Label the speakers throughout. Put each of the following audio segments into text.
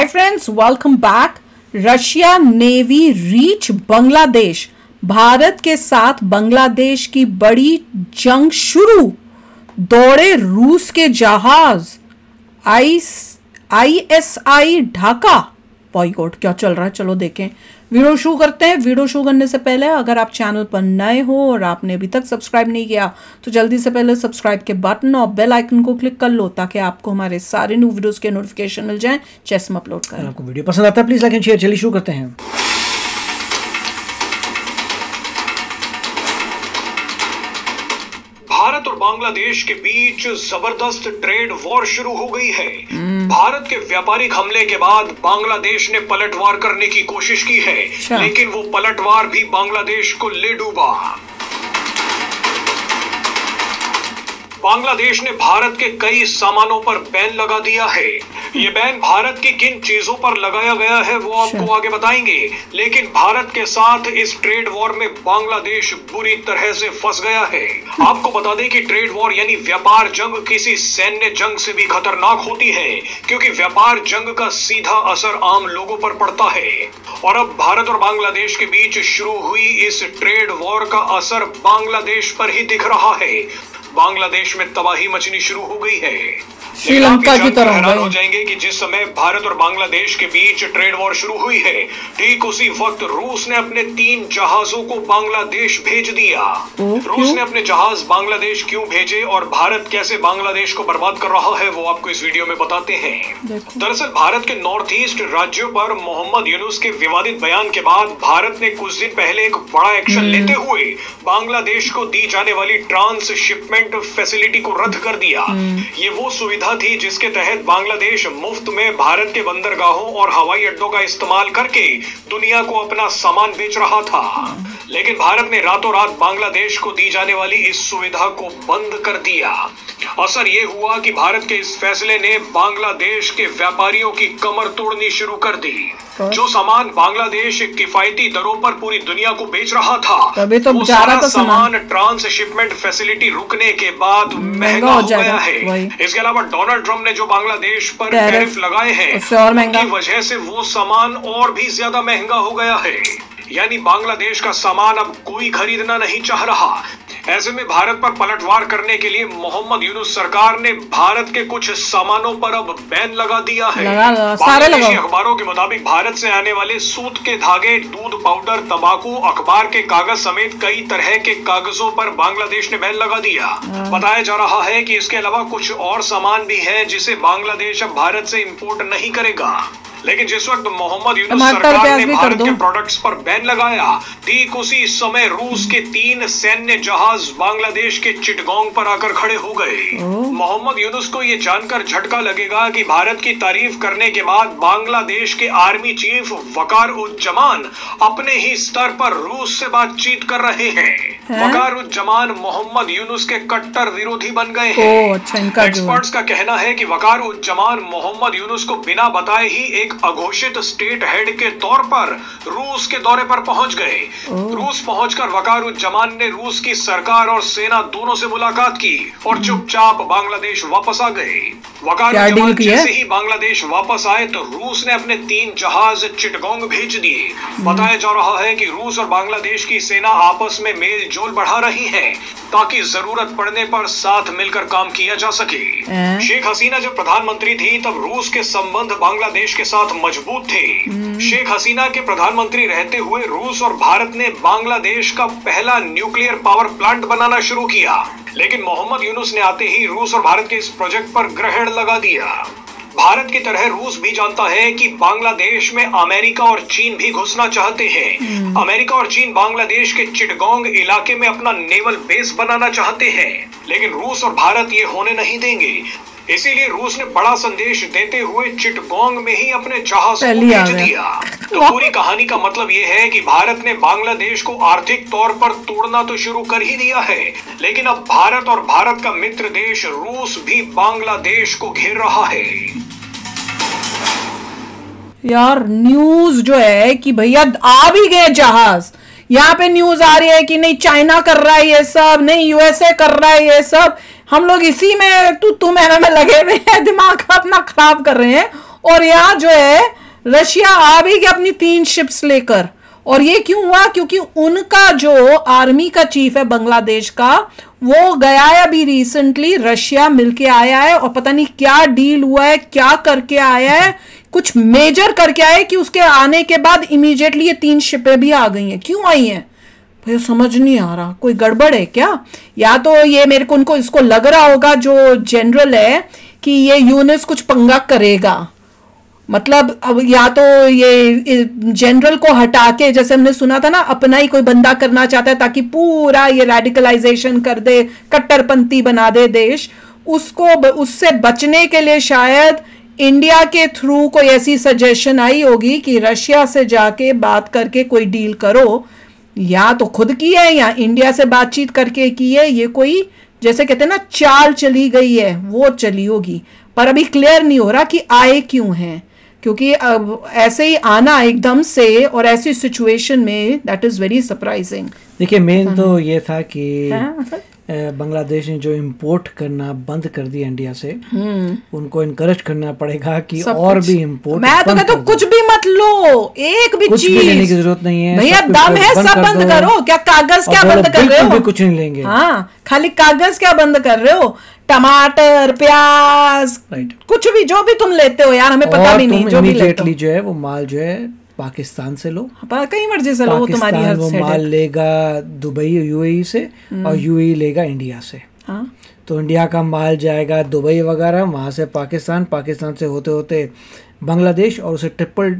Speaker 1: Hi friends, welcome back. Russia navy reach Bangladesh. Bharat के साथ बांग्लादेश की बड़ी जंग शुरू। दौड़े रूस के जहाज। ISI ढाका। बॉयकॉट क्या चल रहा है, चलो देखें। वीडियो शुरू करते हैं। वीडियो शुरू करने से पहले अगर आप चैनल पर नए हो और आपने अभी तक सब्सक्राइब नहीं किया तो जल्दी से पहले सब्सक्राइब के बटन और बेल आइकन को क्लिक कर लो ताकि आपको हमारे सारे न्यू वीडियोस के नोटिफिकेशन मिल जाएं जैसे हम अपलोड करें।
Speaker 2: आपको वीडियो पसंद आता है प्लीज लाइक एंड शेयर। चलिए शुरू करते हैं।
Speaker 3: भारत और बांग्लादेश के बीच जबरदस्त ट्रेड वॉर शुरू हो गई है। भारत के व्यापारिक हमले के बाद बांग्लादेश ने पलटवार करने की कोशिश की है, लेकिन वो पलटवार भी बांग्लादेश को ले डूबा। बांग्लादेश ने भारत के कई सामानों पर बैन लगा दिया है। ये बैन भारत की किन चीजों पर लगाया गया है वो आपको आगे बताएंगे, लेकिन भारत के साथ इस ट्रेड वॉर में बांग्लादेश बुरी तरह से फंस गया है। आपको बता दें कि ट्रेड वॉर यानी व्यापार जंग किसी सैन्य जंग से भी खतरनाक होती है, क्योंकि व्यापार जंग का सीधा असर आम लोगों पर पड़ता है। और अब भारत और बांग्लादेश के बीच शुरू हुई इस ट्रेड वॉर का असर बांग्लादेश पर ही दिख रहा है। बांग्लादेश में तबाही मचनी शुरू हो गई है।
Speaker 1: श्रीलंका की तरह
Speaker 3: हैरान हो जाएंगे कि जिस समय भारत और बांग्लादेश के बीच ट्रेड वॉर शुरू हुई है, ठीक उसी वक्त रूस ने अपने 3 जहाजों को बांग्लादेश भेज दिया। रूस ने अपने जहाज बांग्लादेश क्यों भेजे और भारत कैसे बांग्लादेश को बर्बाद कर रहा है वो आपको इस वीडियो में बताते हैं। दरअसल भारत के नॉर्थ ईस्ट राज्यों पर मोहम्मद यूनुस के विवादित बयान के बाद भारत ने कुछ दिन पहले एक बड़ा एक्शन लेते हुए बांग्लादेश को दी जाने वाली ट्रांसशिपमेंट फैसिलिटी को रद्द कर दिया। ये वो सुविधा थी जिसके तहत बांग्लादेश मुफ्त में भारत के बंदरगाहों और हवाई अड्डों का इस्तेमाल करके दुनिया को अपना सामान बेच रहा था। लेकिन भारत ने रातों रात बांग्लादेश को दी जाने वाली इस सुविधा को बंद कर दिया। असर ये हुआ कि भारत के इस फैसले ने बांग्लादेश के व्यापारियों की कमर तोड़नी शुरू कर दी। जो सामान बांग्लादेश किफायती दरों पर पूरी दुनिया को बेच रहा था, वो सारा सामान ट्रांसशिपमेंट फैसिलिटी रुकने के बाद महंगा हो गया है। इसके अलावा डोनाल्ड ट्रम्प ने जो बांग्लादेश पर टैरिफ लगाए हैं, उनकी वजह से वो सामान और भी ज्यादा महंगा हो गया है। यानी बांग्लादेश का सामान अब कोई खरीदना नहीं चाह रहा। ऐसे में भारत पर पलटवार करने के लिए मोहम्मद यूनुस सरकार ने भारत के कुछ सामानों पर अब बैन लगा दिया है। बांग्लादेशी अखबारों के मुताबिक भारत से आने वाले सूत के धागे, दूध पाउडर, तंबाकू, अखबार के कागज समेत कई तरह के कागजों पर बांग्लादेश ने बैन लगा दिया। बताया जा रहा है कि इसके अलावा कुछ और सामान भी है जिसे बांग्लादेश अब भारत से इंपोर्ट नहीं करेगा। लेकिन जिस वक्त मोहम्मद यूनुस सरकार ने भारत के प्रोडक्ट्स पर बैन लगाया, ठीक उसी समय रूस के 3 सैन्य जहाज बांग्लादेश के चिटगोंग पर आकर खड़े हो गए। मोहम्मद यूनुस को ये जानकर झटका लगेगा कि भारत की तारीफ करने के बाद बांग्लादेश के आर्मी चीफ वकार उज्जमान अपने ही स्तर पर रूस से बातचीत कर रहे हैं। वकार उज्जमान मोहम्मद यूनुस के कट्टर विरोधी बन गए हैं। एक्सपर्ट्स का कहना है कि वकार उज्जमान मोहम्मद यूनुस को बिना बताए ही एक अघोषित स्टेट हेड के तौर पर रूस के दौरे पर पहुंच गए। रूस पहुंचकर वकार उज्जमान ने रूस की सरकार और सेना दोनों से मुलाकात की और चुपचाप बांग्लादेश वापस आ गए। वकार उज्जमान जैसे ही बांग्लादेश वापस आए तो रूस ने अपने 3 जहाज चिटगोंग भेज दिए। बताया जा रहा है कि रूस और बांग्लादेश की सेना आपस में मेल जोल बढ़ा रही है ताकि जरूरत पड़ने पर साथ मिलकर काम किया जा सके। शेख हसीना जब प्रधानमंत्री थी तब रूस के संबंध बांग्लादेश के साथ मजबूत थे। शेख हसीना के प्रधानमंत्री रहते हुए रूस और भारत ने बांग्लादेश का पहला न्यूक्लियर पावर प्लांट बनाना शुरू किया, लेकिन मोहम्मद यूनुस ने आते ही रूस और भारत के इस प्रोजेक्ट पर ग्रहण लगा दिया। भारत की तरह रूस भी जानता है कि बांग्लादेश में अमेरिका और चीन भी घुसना चाहते हैं। अमेरिका और चीन बांग्लादेश के चिटगोंग इलाके में अपना नेवल बेस बनाना चाहते हैं, लेकिन रूस और भारत ये होने नहीं देंगे। इसीलिए रूस ने बड़ा संदेश देते हुए चिटगोंग में ही अपने जहाज को भेज दिया। तो पूरी कहानी का मतलब ये है कि भारत ने बांग्लादेश को आर्थिक तौर पर तोड़ना तो शुरू कर ही दिया है, लेकिन अब भारत और भारत का मित्र देश रूस भी बांग्लादेश को घेर रहा है।
Speaker 1: यार न्यूज जो है कि भैया आ भी गए जहाज। यहाँ पे न्यूज आ रही है कि नहीं चाइना कर रहा है ये सब, नहीं यूएसए कर रहा है ये सब। हम लोग इसी में तू मैंने में लगे हुए हैं, दिमाग अपना खराब कर रहे हैं और यहाँ जो है रशिया आ भी गया अपनी 3 शिप्स लेकर। और ये क्यों हुआ? क्योंकि उनका जो आर्मी का चीफ है बांग्लादेश का, वो गया है अभी रिसेंटली, रशिया मिलके आया है और पता नहीं क्या डील हुआ है, क्या करके आया है, कुछ मेजर करके आया है कि उसके आने के बाद इमीडिएटली ये 3 शिपें भी आ गई हैं। क्यों आई हैं भाई समझ नहीं आ रहा, कोई गड़बड़ है क्या? या तो ये मेरे को उनको इसको लग रहा होगा जो जनरल है कि ये यूनिस कुछ पंगा करेगा, मतलब अब या तो ये जनरल को हटा के, जैसे हमने सुना था ना, अपना ही कोई बंदा करना चाहता है ताकि पूरा ये रेडिकलाइजेशन कर दे, कट्टरपंथी बना दे देश, उसको उससे बचने के लिए शायद इंडिया के थ्रू कोई ऐसी सजेशन आई होगी कि रशिया से जाके बात करके कोई डील करो, या तो खुद की है या इंडिया से बातचीत करके की है। ये कोई जैसे कहते हैं ना चाल चली गई है, वो चली होगी, पर अभी क्लियर नहीं हो रहा कि आए क्यों हैं, क्योंकि अब ऐसे ही आना एकदम से और ऐसी सिचुएशन में दैट इज वेरी सरप्राइजिंग।
Speaker 2: देखिए मेन तो ये था कि बांग्लादेश ने जो इंपोर्ट करना बंद कर दिया इंडिया से, उनको इनकरेज करना पड़ेगा कि और भी इंपोर्ट।
Speaker 1: मैं तो कहता हूँ कुछ भी मत लो, एक भी चीज
Speaker 2: लेने की जरूरत नहीं है
Speaker 1: भैया, दम है सब बंद करो। क्या कागज क्या बंद कर रहे हो?
Speaker 2: कुछ नहीं लेंगे।
Speaker 1: हाँ, खाली कागज क्या बंद कर रहे हो? टमाटर, प्याज, कुछ भी जो भी तुम लेते हो यार, हमें पता भी नहीं, जो भी लेते हो
Speaker 2: जो है वो माल जो है पाकिस्तान से लो,
Speaker 1: कहीं मर्जी से लो, वो तुम्हारी हर
Speaker 2: वो माल लेगा दुबई यूएई से और यूएई लेगा इंडिया से।
Speaker 1: हाँ?
Speaker 2: तो इंडिया का माल जाएगा दुबई वगैरह, वहां से पाकिस्तान, पाकिस्तान से होते होते बांग्लादेश, और उसे ट्रिपल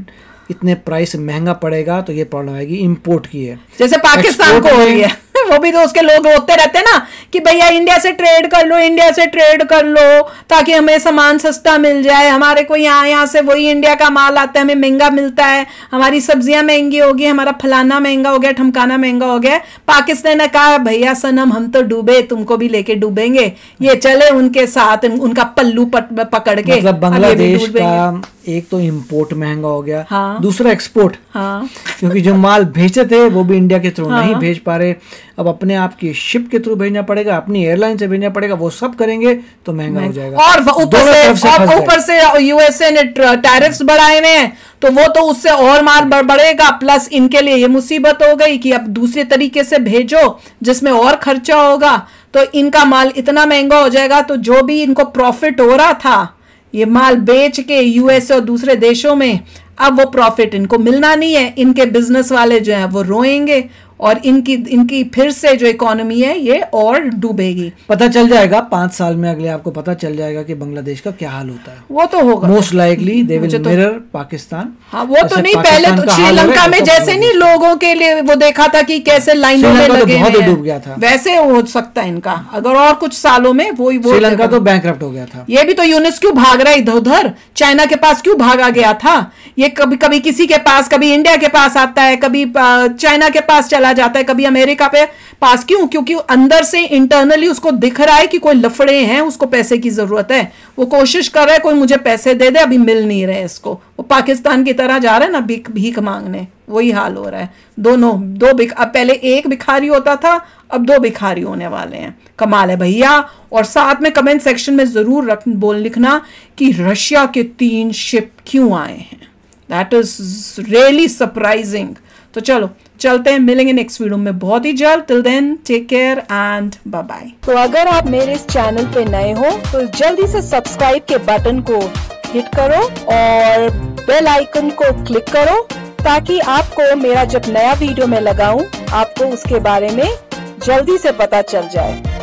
Speaker 2: इतने प्राइस महंगा पड़ेगा। तो ये प्रॉब्लम आएगी इंपोर्ट की है,
Speaker 1: जैसे पाकिस्तान को हो रही है। वो भी तो उसके लोग रोते रहते हैं ना कि भैया इंडिया से ट्रेड कर लो, इंडिया से ट्रेड कर लो ताकि हमें सामान सस्ता मिल जाए, हमारे को यहाँ से वही इंडिया का माल आता है, हमें महंगा मिलता है, हमारी सब्जियां महंगी हो गई, हमारा फलाना महंगा हो गया, ठमकाना महंगा हो गया। पाकिस्तान ने कहा भैया सनम हम तो डूबे, तुमको भी लेके डूबेंगे, ये चले उनके साथ, उनका पल्लू पकड़ के।
Speaker 2: मतलब बांग्लादेश का एक तो इंपोर्ट महंगा हो गया,
Speaker 1: हाँ,
Speaker 2: दूसरा एक्सपोर्ट,
Speaker 1: हाँ,
Speaker 2: क्योंकि जो माल भेजते थे वो भी इंडिया के थ्रू नहीं भेज पा रहे, अब अपने आप की शिप के थ्रू भेजना पड़ेगा, अपनी एयरलाइन से भेजना पड़ेगा, वो सब करेंगे तो महंगा हो जाएगा। और
Speaker 1: ऊपर से यूएसए ने टैरिफ्स बढ़ाए हुए हैं, तो वो तो उससे और माल बढ़ेगा, प्लस इनके लिए ये मुसीबत हो गई कि अब दूसरे तरीके से भेजो जिसमें और खर्चा होगा, तो इनका माल इतना महंगा हो जाएगा, तो जो भी इनको प्रॉफिट हो रहा था ये माल बेच के यूएसए और दूसरे देशों में, अब वो प्रॉफिट इनको मिलना नहीं है, इनके बिजनेस वाले जो हैं वो रोएंगे और इनकी फिर से जो इकोनॉमी है ये और डूबेगी।
Speaker 2: पता चल जाएगा 5 साल में, अगले आपको पता चल जाएगा कि बांग्लादेश का क्या हाल होता है।
Speaker 1: वो तो होगा
Speaker 2: most likely they will mirror Pakistan.
Speaker 1: हाँ, वो तो नहीं, पहले तो श्रीलंका में जैसे नहीं लोगों के लिए वो देखा था कि कैसे लाइनों में लगे
Speaker 2: बहुत डूब गया था,
Speaker 1: वैसे हो सकता है इनका, अगर और कुछ सालों में वो
Speaker 2: श्रीलंका तो बैंकरप्ट हो गया था।
Speaker 1: ये भी तो यूनिस क्यों भाग रहा है इधर उधर, चाइना के पास क्यों भागा गया था? ये कभी कभी किसी के पास, कभी इंडिया के पास आता है, कभी चाइना के पास चला जाता है, कभी अमेरिका पे पास। क्यों? क्योंकि अंदर से इंटरनली उसको दिख रहा है कि कोई लफड़े हैं, उसको पैसे की जरूरत है, वो कोशिश कर रहा है कोई मुझे पैसे दे दे, अभी मिल नहीं रहे इसको, वो पाकिस्तान की तरह जा रहा है ना भीख मांगने, वही हाल हो रहा है। अब पहले एक भिखारी होता था, अब 2 भिखारी होने वाले हैं। कमाल है भैया। और साथ में कमेंट सेक्शन में जरूर लिखना कि रशिया के 3 शिप क्यों आए हैं, दैट इज रियली सरप्राइजिंग। तो चलो चलते हैं, मिलेंगे नेक्स्ट वीडियो में बहुत ही जल्द। Till then take care and bye bye.
Speaker 4: तो अगर आप मेरे इस चैनल पे नए हो तो जल्दी से सब्सक्राइब के बटन को हिट करो और बेल आइकन को क्लिक करो ताकि आपको मेरा जब नया वीडियो मैं लगाऊं आपको उसके बारे में जल्दी से पता चल जाए।